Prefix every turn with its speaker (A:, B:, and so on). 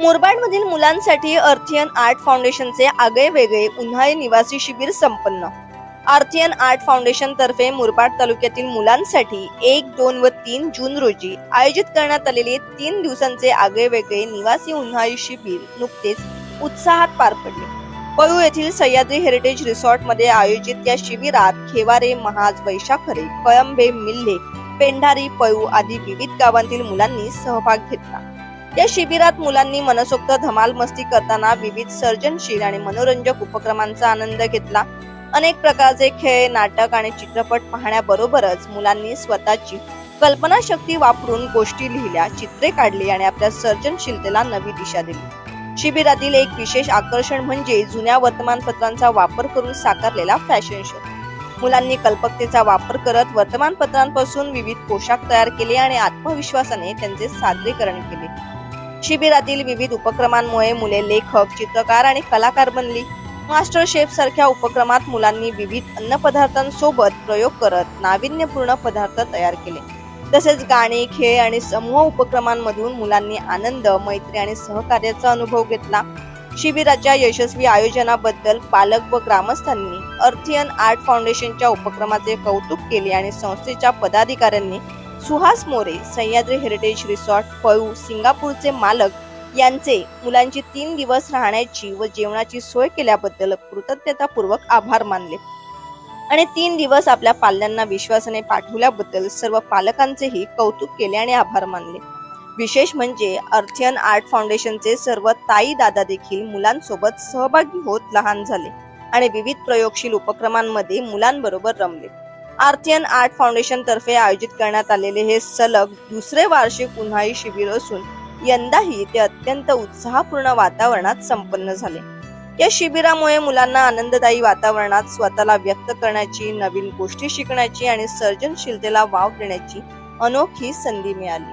A: मुरबाडमधील मुलांसाठी अर्थियन आर्ट फाउंडेशनचे आगळेवेगळे उन्हाळी निवासी शिबिर संपन्न. अर्थियन आर्ट फाउंडेशन तर्फे मुरबाड तालुक्यातील मुलांसाठी 1, 2 व 3 जून रोजी आयोजित करण्यात आलेले 3 दिवसांचे आगळेवेगळे निवासी उन्हाळी शिबिर नुकतेच उत्साहात पार पडले. पळू येथील सह्याद्री हेरिटेज रिसॉर्ट मध्ये आयोजित या शिबिरात खेवारे, महाज, वैशाखरे, कळंबे, मिल्हे, पेंढारी, पळू आदी विविध गावांतील मुलांनी सहभाग घेतला. या शिबिरात मुलांनी मनसोक्त धमाल मस्ती करताना विविध सर्जनशील आणि मनोरंजक उपक्रमांचा आनंद घेतला. अनेक प्रकारचे खेळ, नाटक आणि चित्रपट पाहण्याबरोबरच मुलांनी स्वतःची कल्पनाशक्ती वापरून गोष्टी लिहिल्या, चित्रे काढली आणि आपल्या सर्जनशीलतेला नवी दिशा दिली. शिबिरातील एक विशेष आकर्षण म्हणजे जुन्या वर्तमानपत्रांचा वापर करून साकारलेला फॅशन शो. मुलांनी कल्पकतेचा वापर करत वर्तमानपत्रांपासून विविध पोशाख तयार केले आणि आत्मविश्वासाने त्यांचे सादरीकरण केले. शिबिरातील विविध उपक्रमांमुळे मुले लेखक, चित्रकार आणि कलाकार बनली. मास्टर शेफ सारख्या उपक्रमात मुलांनी विविध अन्नपदार्थांसोबत प्रयोग करत नाविन्यपूर्ण पदार्थ तयार केले. तसेच गाणी, खेळ आणि समूह उपक्रमांमधून मुलांनी आनंद, मैत्री आणि सहकार्याचा अनुभव घेतला. शिबिराच्या यशस्वी आयोजनाबद्दल पालक व ग्रामस्थांनी अर्थियन आर्ट फाउंडेशनच्या उपक्रमाचे कौतुक केले आणि संस्थेच्या पदाधिकाऱ्यांनी सुहास मोरे, सह्याद्री हेरिटेज रिसॉर्ट, पळू, सिंगापूरचे मालक यांचे मुलांची 3 दिवस राहण्याची व जेवणाची सोय केल्याबद्दल कृतज्ञतापूर्वक आभार मानले आणि 3 दिवस आपल्या पाल्यांना विश्वासाने पाठवल्याबद्दल सर्व पालकांचेही कौतुक केले आणि आभार मानले. विशेष म्हणजे अर्थियन आर्ट फाउंडेशनचे सर्व ताई दादा देखील मुलांसोबत सहभागी होत लहान झाले आणि विविध प्रयोगशील उपक्रमांमध्ये मुलांबरोबर रमले. अर्थियन आर्ट फाउंडेशन तर्फे आयोजित करण्यात आलेले हे सलग दुसरे वार्षिक उन्हाळी शिबिर असून यंदाही ते अत्यंत उत्साहपूर्ण वातावरणात संपन्न झाले. या शिबिरामुळे मुलांना आनंददायी वातावरणात स्वतःला व्यक्त करण्याची, नवीन गोष्टी शिकण्याची आणि सर्जनशीलतेला वाव देण्याची अनोखी संधी मिळाली.